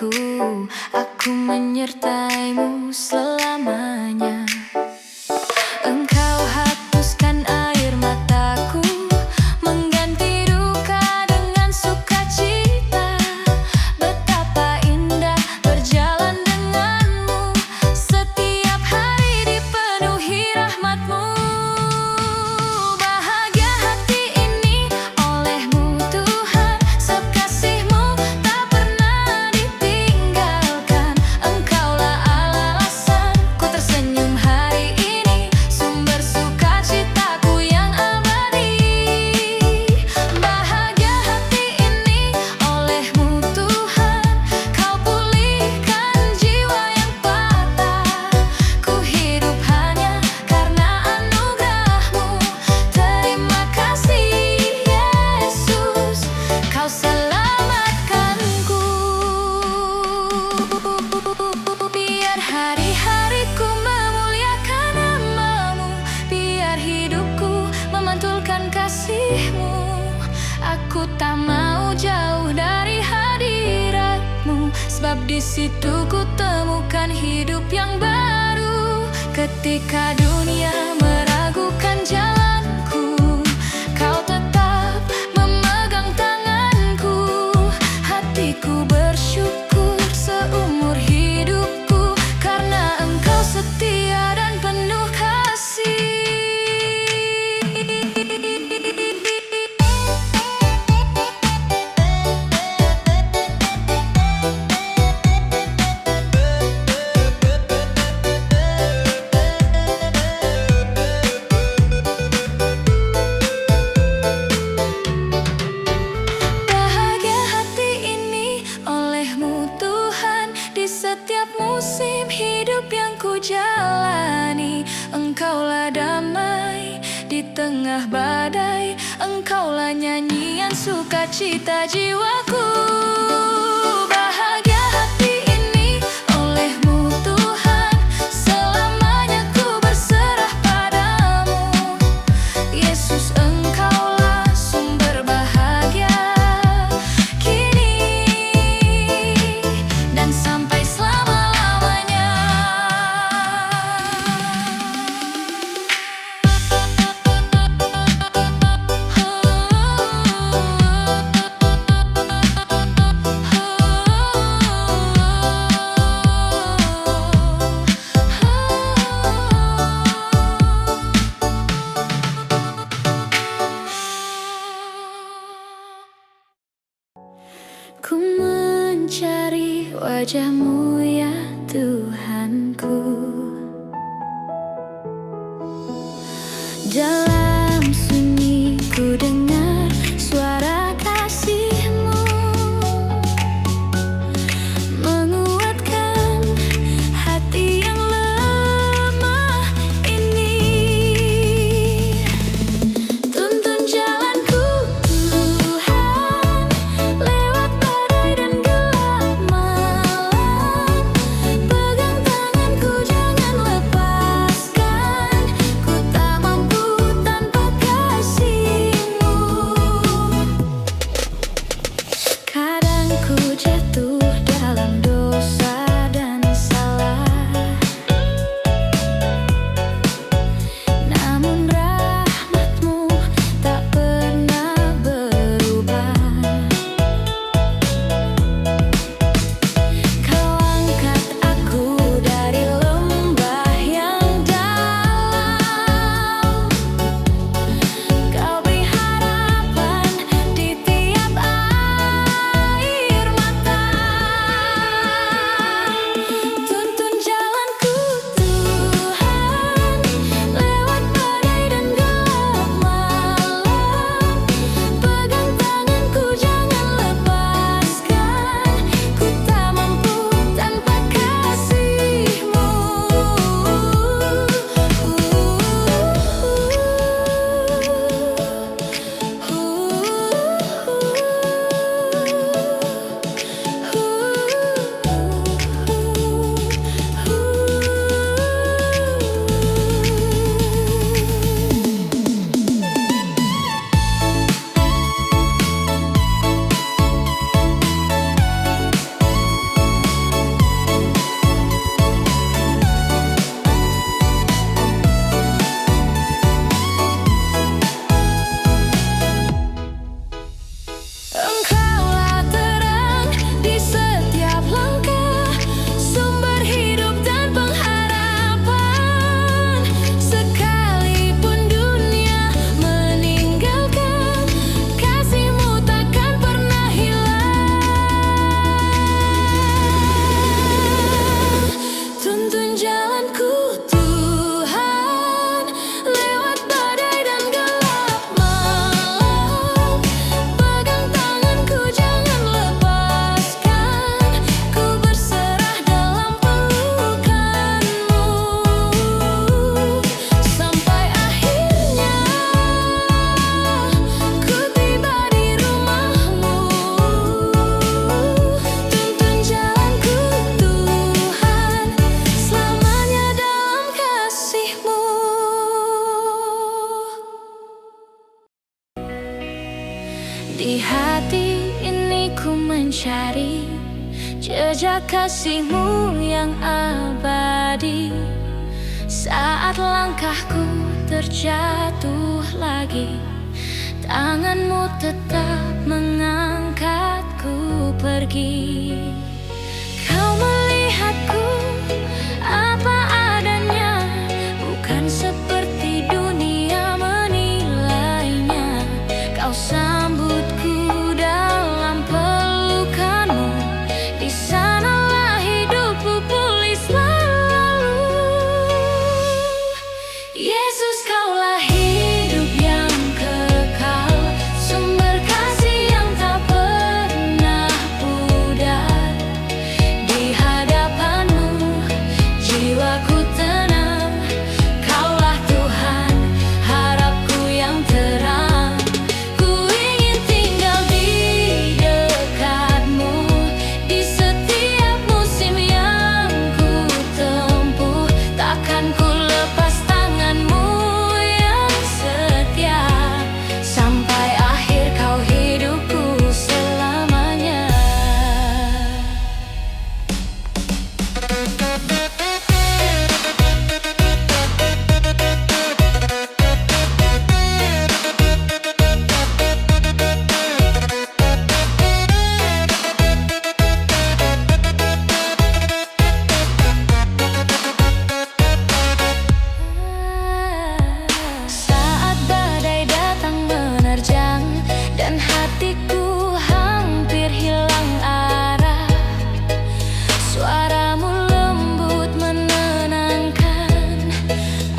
hatiku, aku menyertaimu selamanya. Engkau hapuskan air mataku, mengganti duka dengan sukacita. Betapa indah berjalan denganmu, setiap hari dipenuhi rahmatmu. Bahagia hati ini olehmu Tuhan, sekasihmu tak pernah ditinggalkan. Engkaulah alasan ku tersenyum hari ini, sumber sukacitaku yang abadi. Bahagia hati ini olehmu Tuhan, kau pulihkan jiwa yang patah. Ku hidup hanya karena anugerahmu. Terima kasih Yesus, kau selamatkanku. Biar hari-hariku memuliakan namamu, biar hidupku memantulkan kasihmu. Aku tak mau jauh dari hadiratmu, sebab di situ ku temukan hidup yang baru. Ketika dunia meragukan jalanku, kau tetap memegang tanganku. Hatiku bersyukur seumur hidupku, karena engkau setia dan penuh kasih. Bahagia hati ini olehmu Tuhan, di setiap musim hidup yang ku jalani. Engkaulah damai di tengah badai, engkaulah nyanyian sukacita jiwaku. Bahagia hati ini olehmu Tuhan, selamanya ku berserah padamu. Yesus, engkaulah sumber bahagia kini dan sampai selama-lamanya. Ku mencari wajah-Mu ya Tuhanku, dalam sunyi ku dengar suara kasih-Mu, menguatkan hati yang lemah ini. Tuntun jalanku Tuhan, lewat badai dan gelap malam. Pegang Di hati ini ku mencari jejak kasih-Mu yang abadi. Saat langkahku terjatuh lagi, tangan-Mu tetap mengangkatku pergi. Kau melihatku apa adanya, bukan seperti dunia menilainya. Kau sambutku dalam pelukan-Mu, di sanalah hidupku pulih selalu. Yesus, Kaulah hidup yang kekal, sumber kasih yang tak pernah pudar. Di hadapan-Mu jiwaku tenang, Kaulah Tuhan, harapku yang terang. Ku ingin tinggal di dekat-Mu, di setiap musim yang ku tempuh. Takkan ku lepas tangan-Mu yang setia, sampai akhir Kau hidupku selamanya. Saat badai datang menerjang dan hatiku hampir hilang arah, suara-Mu lembut menenangkan.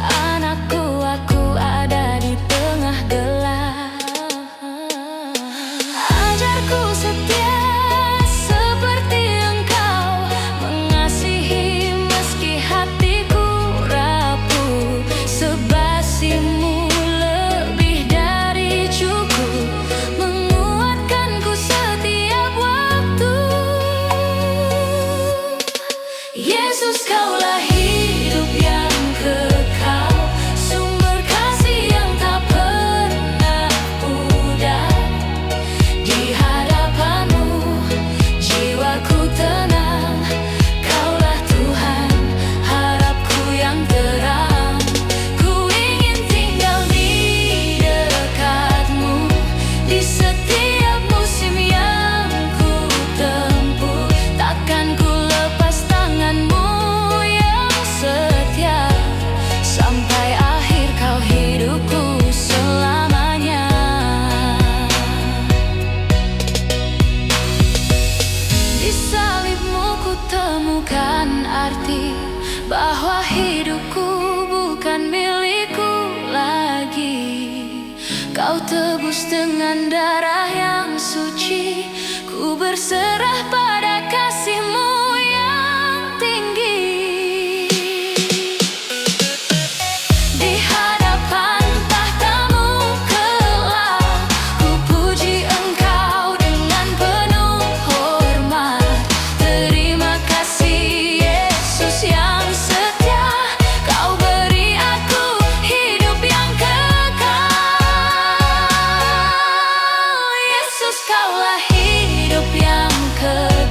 Anakku, aku ada di tengah gelap. Ajarku setia seperti Engkau, mengasihi meski hatiku rapuh. Sebasih-Mu lebih dari cukup, menguatkanku setiap waktu. Yesus, Kaulah hidup yang kekal, sumber kasih yang tak pernah pudar. Di hadapan-Mu jiwaku tenang, Kaulah Tuhan, harapku yang terang. Ku ingin tinggal di dekat-Mu, di setiap musim yang ku tempuh. Takkan ku lepas tangan-Mu yang setia, sampai akhir Kau hidupku selamanya. Di salib-Mu ku temukan arti bahwa hidupku bukan milikku lagi. Kau tebus dengan darah yang suci, ku berserah pada kasih-Mu yang tinggi. Di hadapan tahta-Mu kelak, ku puji Engkau dengan penuh hormat. Terima kasih Yesus yang setia, Kau beri aku hidup yang kekal. Yesus, Kaulah hidup yang kekal.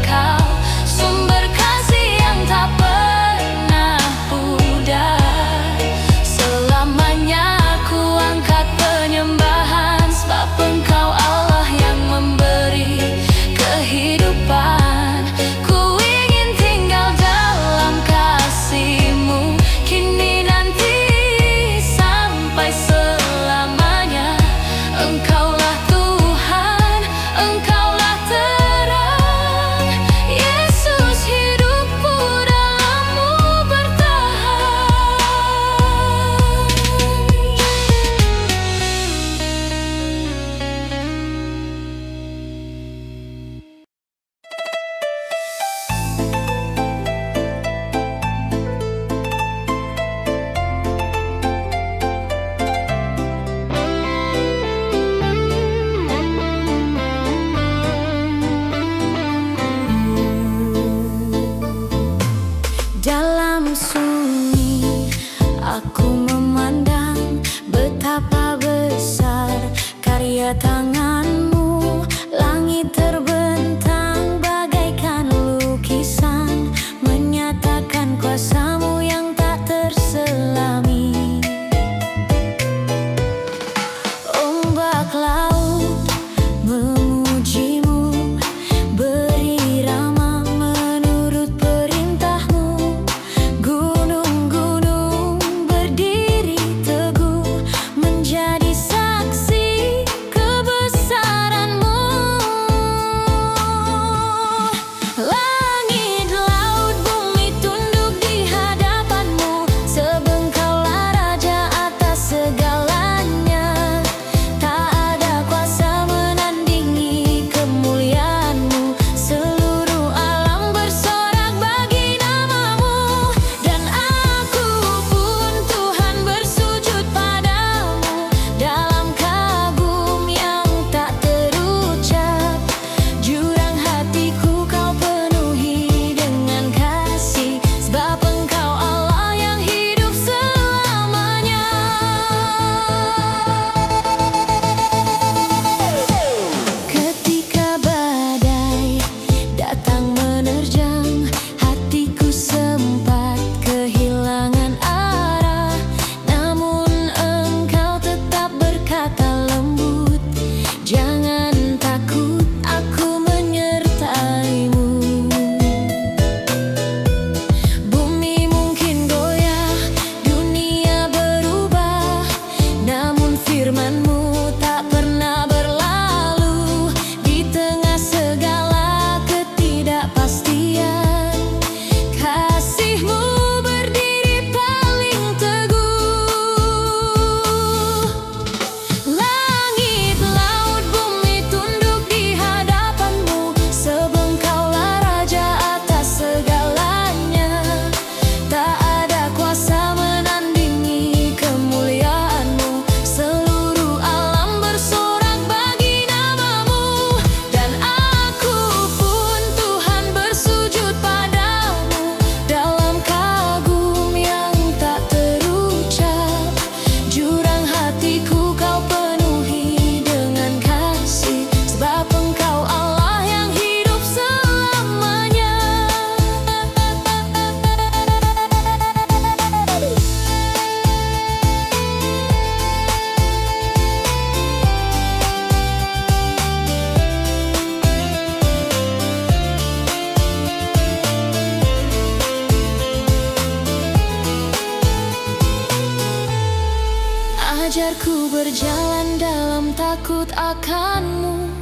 akanmu,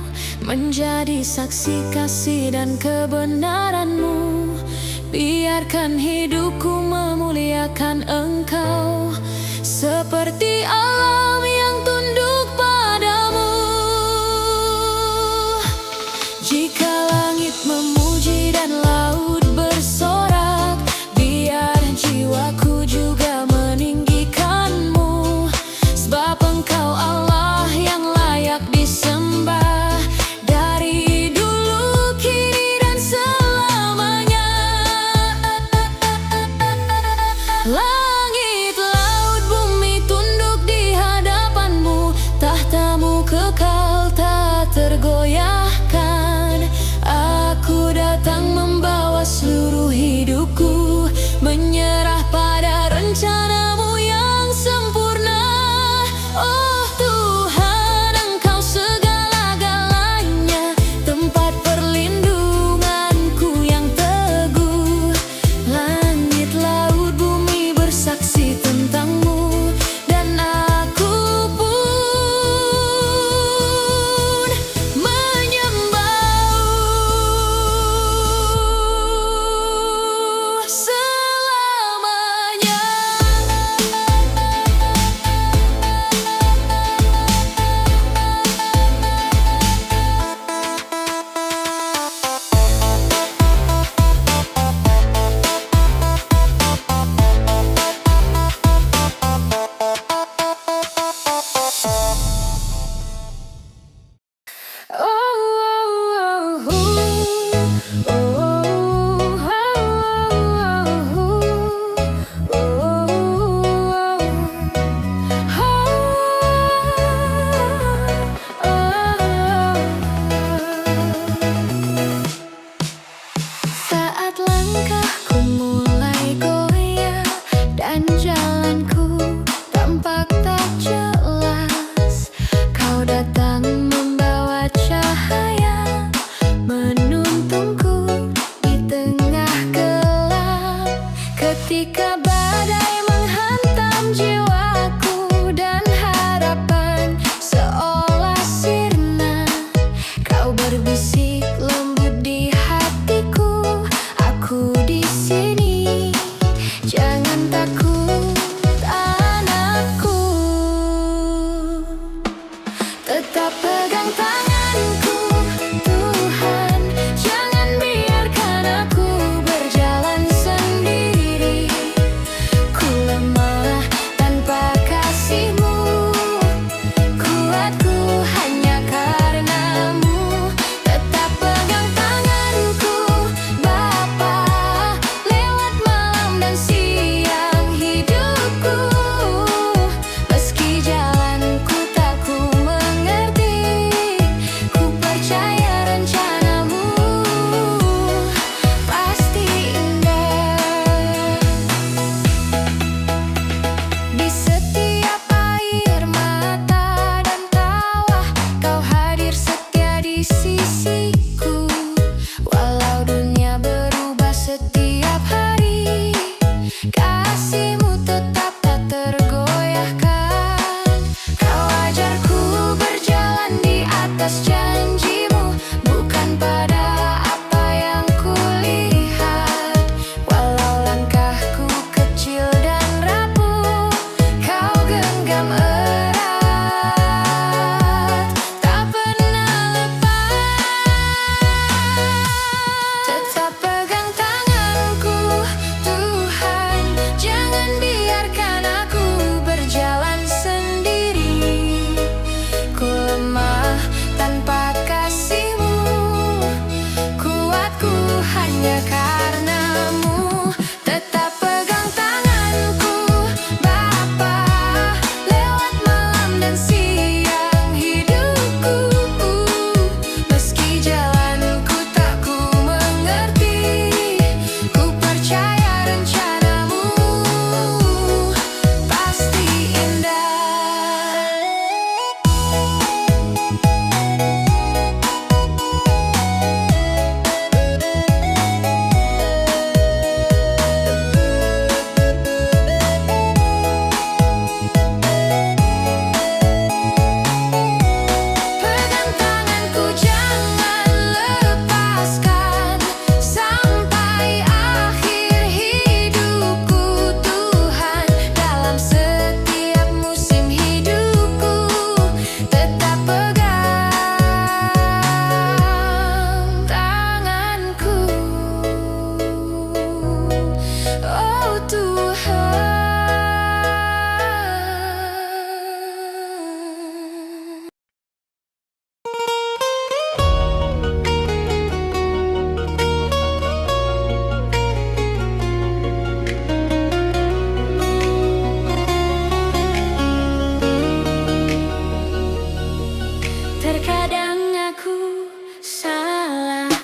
menjadi saksi kasih dan kebenaranmu. Biarkan hidupku memuliakan Engkau, seperti alam yang tunduk padamu. Jika langit memuji dan laut bersorak, biar jiwaku juga meninggikanmu. Sebab Engkau Allah yang layak disembah, dari dulu, kini, dan selamanya. Langit, laut, bumi tunduk di hadapanmu.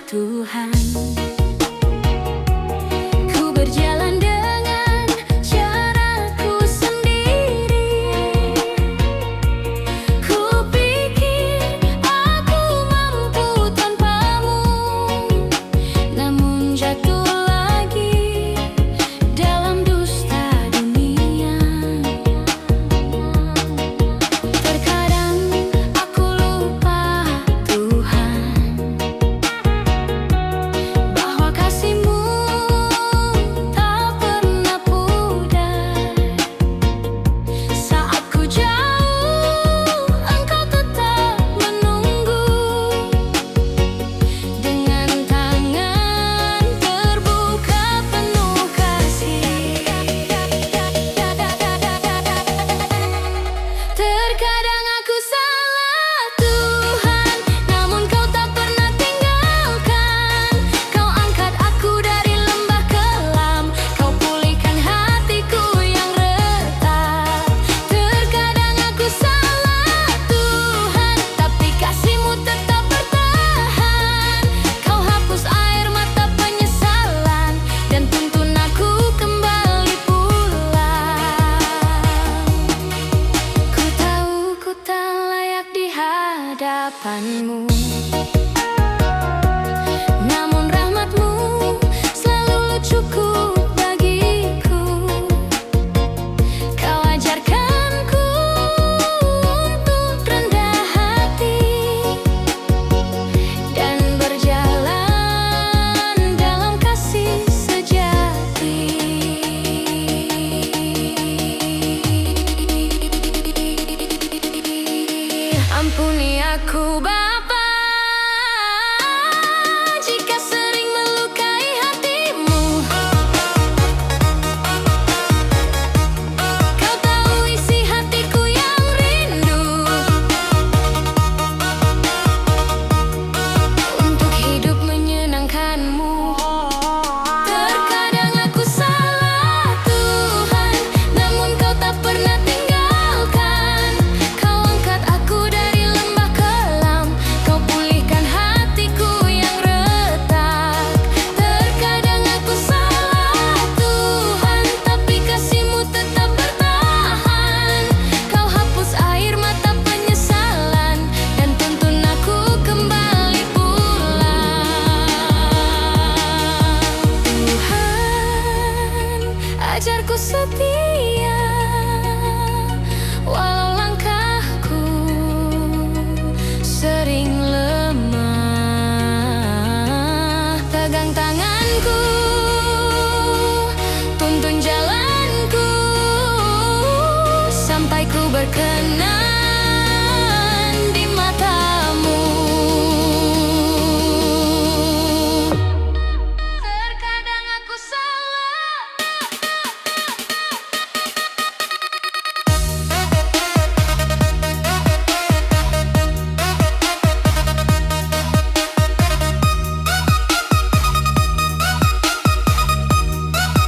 Tuhan. Ku berjalan dengan caraku sendiri. Ku pikir aku mampu tanpamu, namun jatuh lagi dalam dusta dunia. Terkadang aku lupa Tuhan, bahwa kasih-Mu tak pernah pudar. Saat ku jauh, Engkau tetap menunggu dengan tangan terbuka penuh kasih. Terkadang aku salah Tuhan, namun Kau tak pernah tinggalkan. Kau angkat aku dari lembah kelam, Kau pulihkan hatiku yang retak. Terkadang aku salah Tuhan, tapi kasih-Mu tetap bertahan. Kau hapus air mata penyesalan dan tuntun aku kembali pulang. Ku tahu ku tak layak di hadapan-Mu, namun rahmat-Mu selalu cukup bagiku. Kau ajarkanku untuk rendah hati dan berjalan dalam kasih sejati. Ampuni aku Bapa, jika sering melukai hati-Mu. Kau tahu isi hatiku yang rindu untuk hidup menyenangkan-Mu. Terkadang aku salah Tuhan, namun Kau tak pernah tinggalkan. Kau angkat aku dari lembah kelam, Kau pulihkan hatiku yang retak. Terkadang aku salah Tuhan, tapi kasih-Mu tetap bertahan. Kau hapus air mata penyesalan dan tuntun aku kembali pulang. Tuhan, ajarku setia walau langkahku sering lemah. Pegang tanganku, tuntun jalanku sampai ku berkenan di mata-Mu. Terkadang aku salah.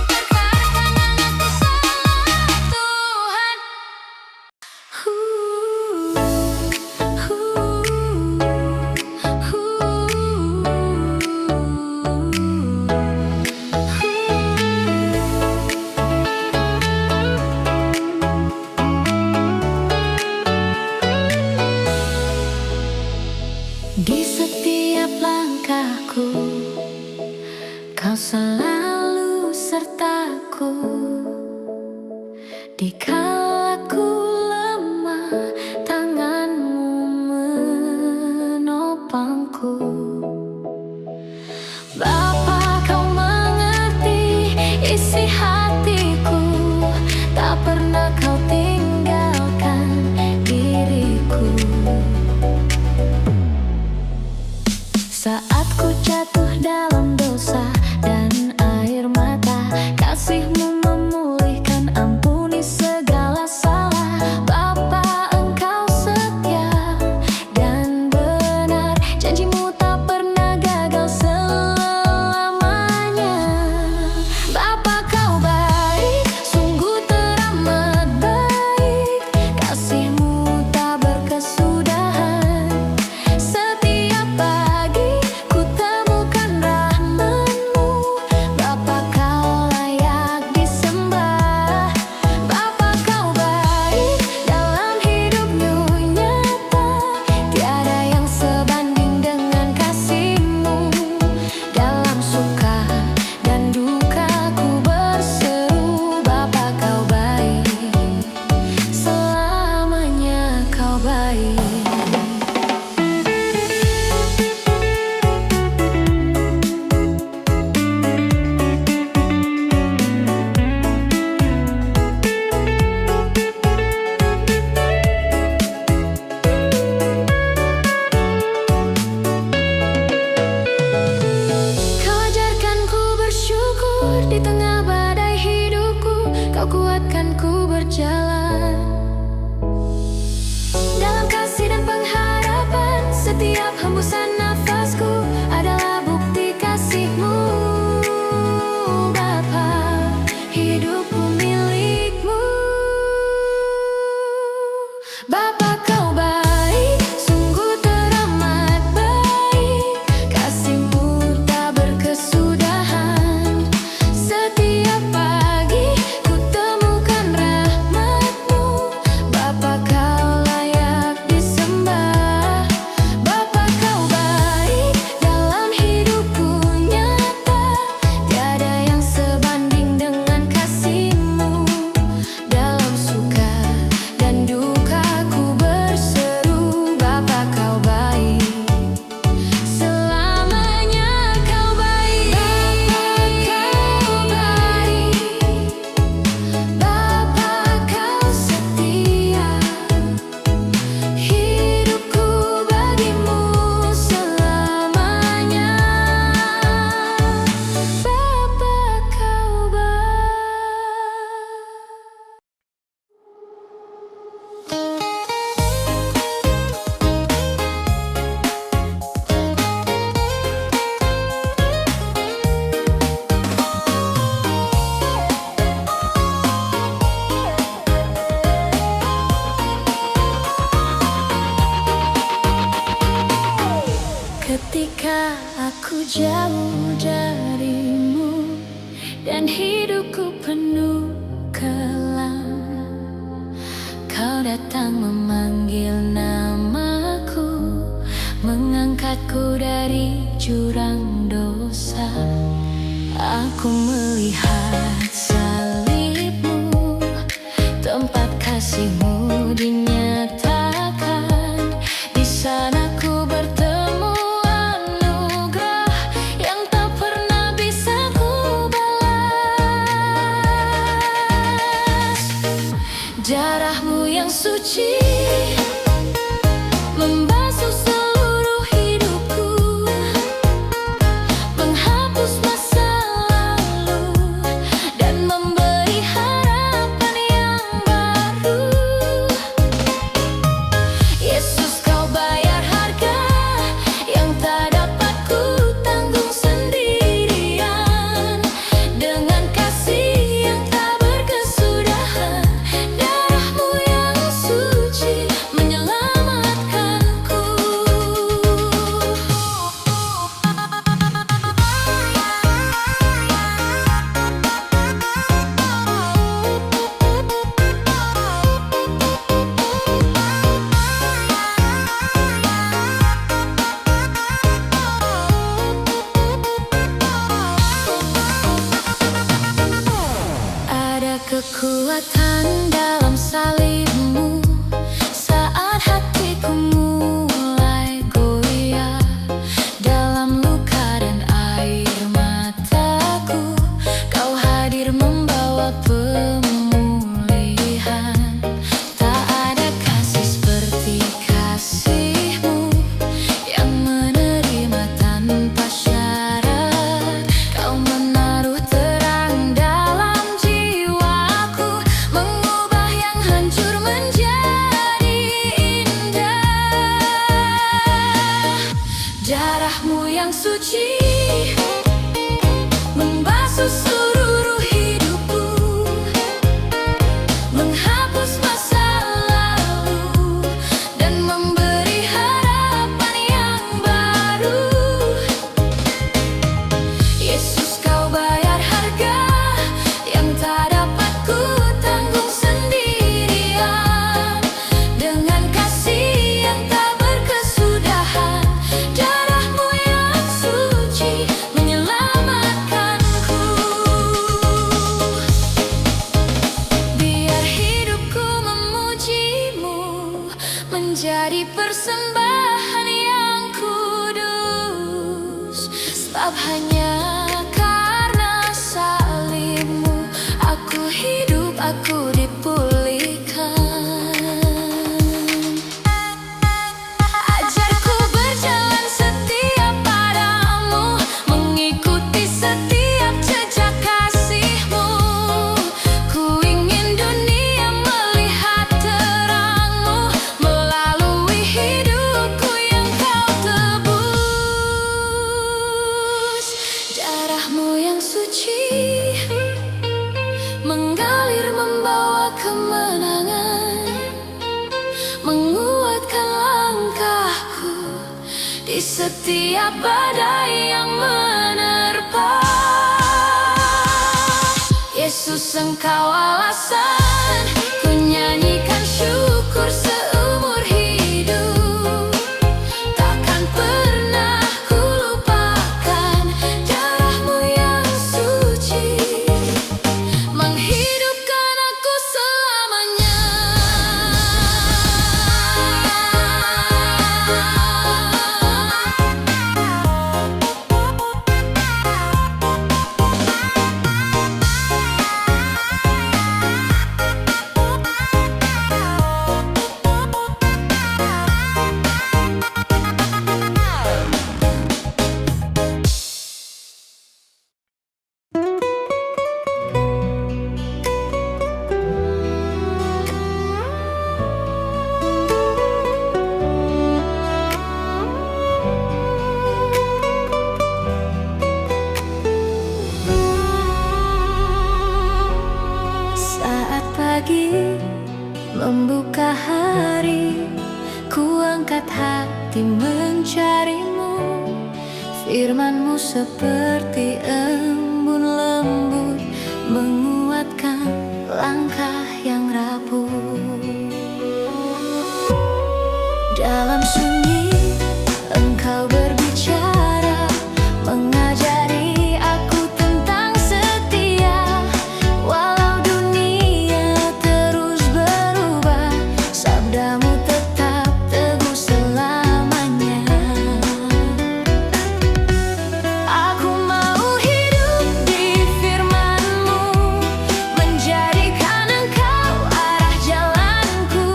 Terkadang aku salah Tuhan. Di setiap langkahku, Kau selalu sertaku. Dikala ku lemah, tangan-Mu menopangku. Bapa, Kau mengerti isi hatiku, tak pernah Kau tinggalkan diriku. Saat ku jatuh dalam dosa dan air mata, kasih-Mu memulihkan, ampuni segala salah. Bapa, Engkau setia dan benar, janji-Mu tak pernah gagal selamanya. Bapa, Kau baik, sungguh teramat baik, kasih-Mu tak berkesudahan. Setiap pagi ku temukan berjalan. Dalam kasih dan pengharapan, setiap hembusan nafasku adalah bukti kasih-Mu, Bapa. Hidupku milik-Mu. Bapa, Kau baik, sungguh teramat baik. Kasih-Mu tak berkesudahan. Setiap pagi ku temukan rahmat-Mu. Bapa, Kau layak disembah. Bapa, Kau baik dalam hidupku nyata. Tiada yang sebanding dengan kasih-Mu. Dalam suka dan duka ku berseru, Bapa, Kau baik. Selamanya Kau baik. Bapa, Kau baik. Bapa, Kau setia. Hidupku bagi-Mu selamanya. Bapa, Kau baik. Ketika aku jauh dari-Mu dan hidupku penuh kelam, Kau datang memanggil namaku, mengangkatku dari jurang dosa. Aku melihat salib-Mu, tempat kasih-Mu dinyatakan. Di sana ku bertemu anugerah yang tak pernah bisa ku balas. Darah-Mu yang suci membasuh seluruh hidupku, menghapus masa lalu dan memberi harapan yang baru. Yesus, Kau bayar harga yang tak dapat ku tanggung sendirian. Dengan kasih yang tak berkesudahan, darah-Mu yang suci menyelamatkanku. Ada kekuatan dalam salib-Mu. Saat hatiku mulai goyah dalam luka dan air mataku, Kau hadir membawa pemulihan. Tak ada kasih seperti kasih-Mu yang menerima tanpa syarat. Kau menaruh terang dalam jiwaku, mengubah yang hancur menjadi indah. Darah-Mu yang suci membasuh seluruh hidupku, menghapus masa lalu dan memberi harapan yang baru. Yesus, Kau bayar harga yang tak dapat ku tanggung sendirian. Dengan kasih yang tak berkesudahan, darah-Mu yang suci menyelamatkanku. Biar hidupku memuji-Mu, menjadi persembahan yang kudus. Sebab hanya karena salib-Mu aku hidup, aku dipulihkan. Ajarku berjalan setia padamu, mengikuti setiap jejak kasih-Mu. Ku ingin dunia setiap badai yang menerpa. Yesus, Engkau alasan ku nyanyikan syukur seumur hidup. Takkan pernah ku lupakan darah-Mu yang suci, menghidupkan aku selamanya. Membuka hari, ku angkat hati mencari-Mu. Firman-Mu seperti embun lembut, menguatkan langkah yang rapuh. Dalam sunyi Engkau berbicara, mengajari aku tentang setia. Walau dunia terus berubah, sabda-Mu tetap teguh selamanya. Aku mau hidup di firman-Mu, menjadikan Engkau arah jalanku.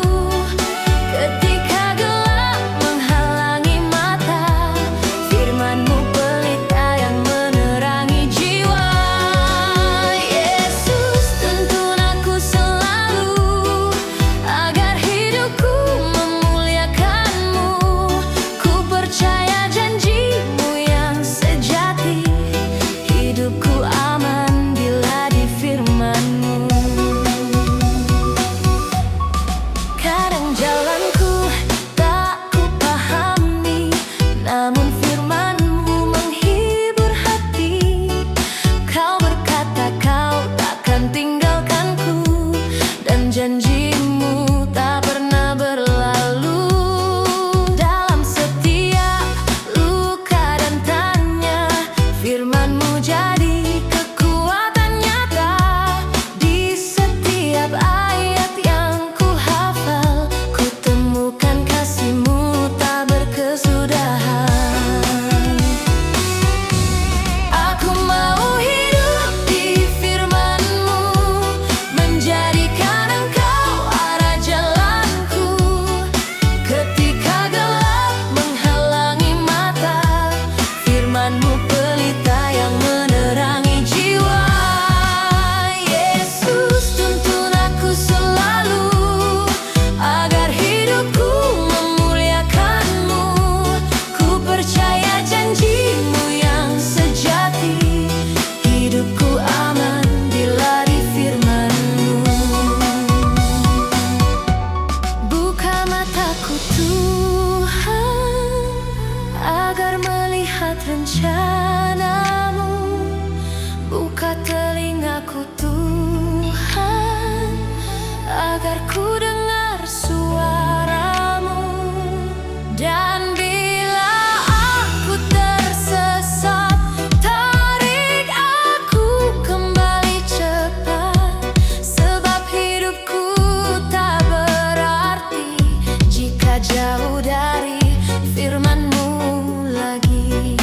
Ketika gelap menghalangi mata, firman-Mu pelita yang menerangi jiwa. Yesus, tuntun aku selalu, agar hidupku memuliakan-Mu. Ku percaya janji-Mu yang sejati, hidupku aman bila di firman-Mu. Kadang jalanku tak ku pahami, namun firman-Mu menghibur hati. Kau berkata Kau takkan tinggalkanku, dan janji-Mu tak pernah berlalu. Dalam setiap luka dan tanya, firman-Mu jadi kekuatan nyata. Di setiap ayat yang ku hafal, ku temukan kasih-Mu tak berkesudahan. Aku mau hidup di firman-Mu, menjadikan Engkau arah jalanku. Ketika gelap menghalangi mata, firman-Mu pelita yang menerangi jiwa. Yesus, tuntun aku selalu, agar hidupku memuliakan-Mu. Ku percaya janji-Mu yang sejati, hidupku aman bila di firman-Mu. Buka mataku Tuhan, agar melihat rencana-Mu. Buka telingaku Tuhan, agar ku dengar suara-Mu. Dan bila aku tersesat, tarik aku kembali cepat. Sebab hidupku tak berarti jika jauh dari firman-Mu lagi.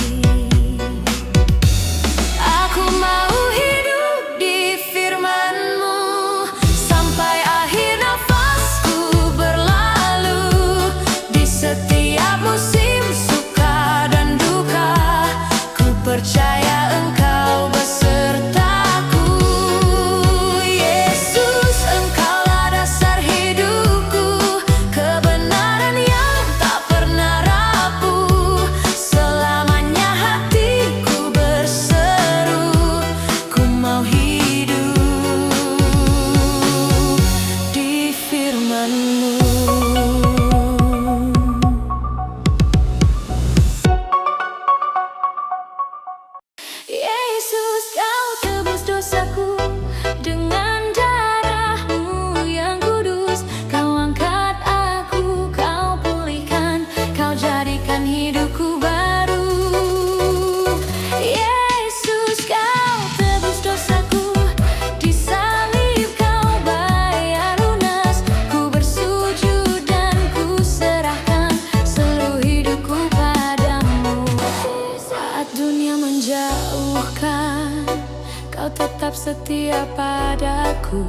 setia padaku.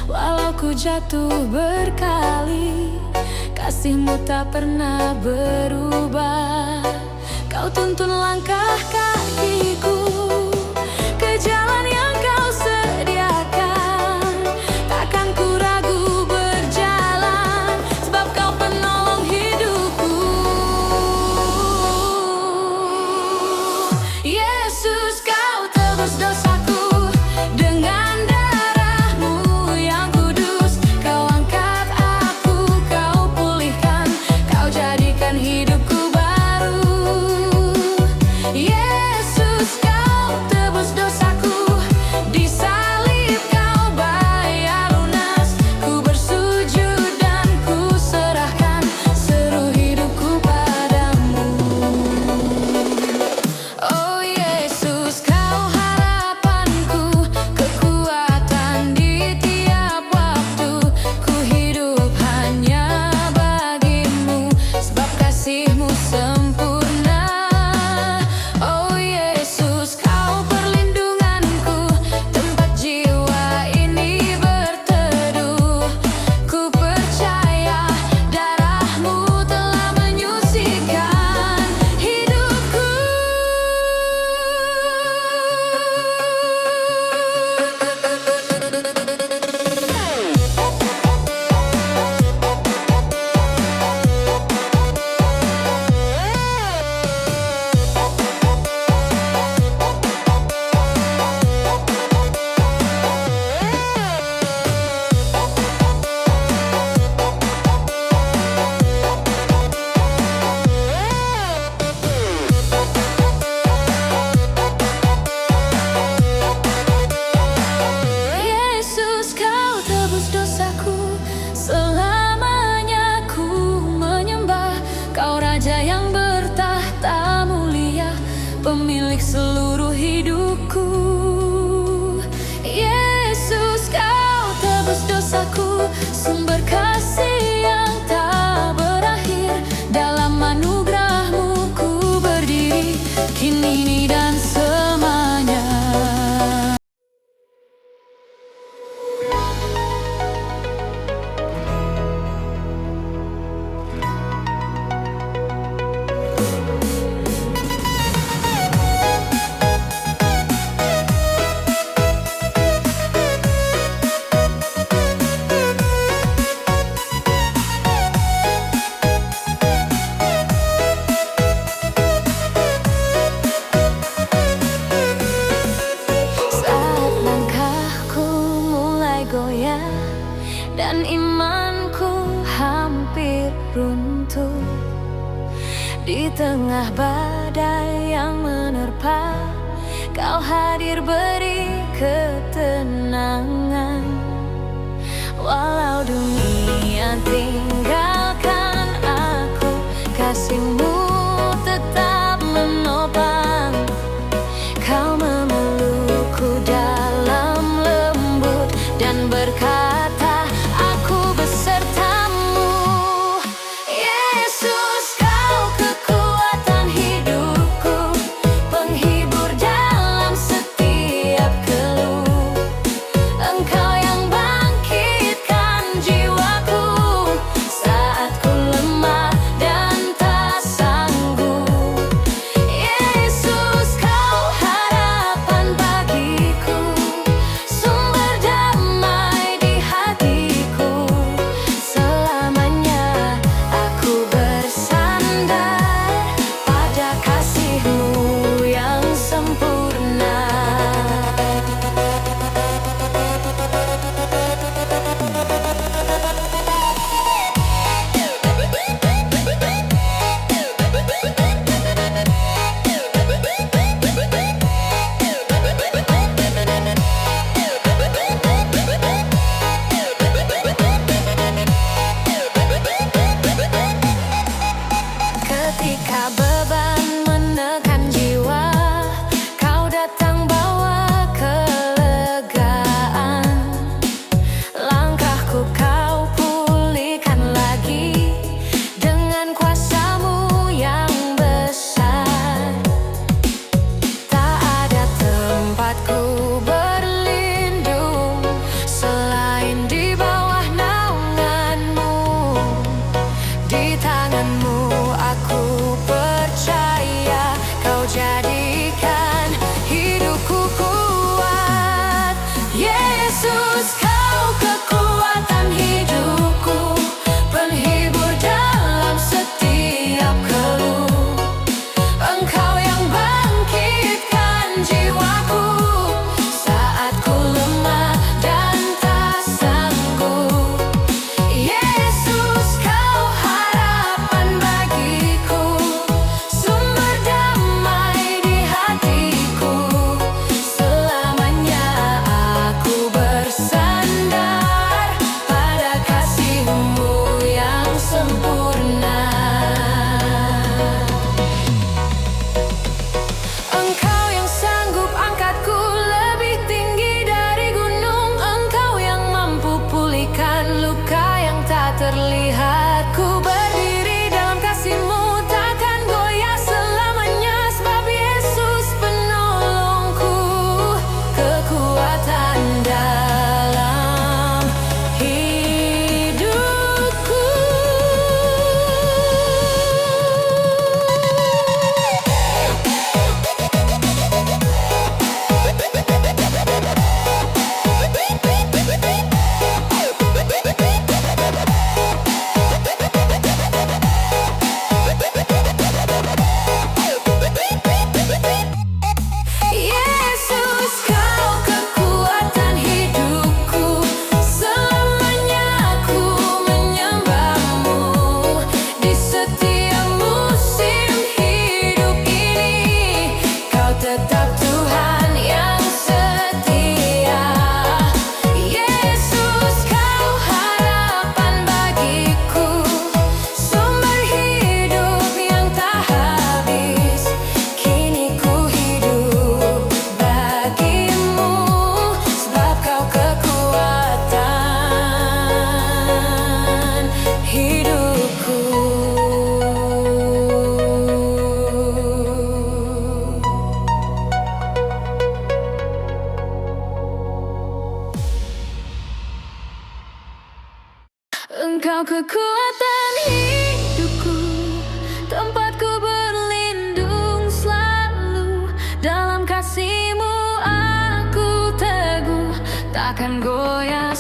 Walau ku jatuh berkali, kasih-Mu tak pernah berubah. Kau tuntun langkah kakiku ke jalan yang Kau sediakan. Takkan ku ragu berjalan, sebab Kau penolong hidupku. Yesus, Kau tebus dosaku dengan darah-Mu yang kudus. Kau angkat aku, Kau pulihkan, Kau jadikan hidupku baru. Yesus, Kau tebus dosaku, di salib Kau bayar lunas. Ku bersujud dan ku serahkan seluruh hidupku padamu. Oh Yesus, Kau harapanku, kekuatan di tiap waktu. Ku hidup hanya bagi-Mu, sebab kasih-Mu sempurna. Oh Yesus, Kau perlindunganku, tempat jiwa ini berteduh. Ku percaya darah-Mu telah menyucikan hidupku. Yesus, Kau tebus dosaku, selamanya ku menyembah. Kau Raja yang bertahta mulia, pemilik seluruh hidupku. Yesus, Kau tebus dosaku, sumber kasih yang tak berakhir. Dalam anugerah-Mu ku berdiri, kini dan selamanya. Saat langkahku mulai goyah dan imanku hampir runtuh, di tengah badai yang menerpa, Kau hadir beri ketenangan. Walau dunia tinggalkan aku, kasih-Mu tetap menopang. Kau memelukku dalam lembut dan berkata, aku besertamu. Yesus, Kau kekuatan hidupku, penghibur dalam setiap keluh. Engkau yang bangkitkan jiwaku Kau kekuatan hidupku, tempatku berlindung selalu. Dalam kasih-Mu aku teguh, takkan goyah.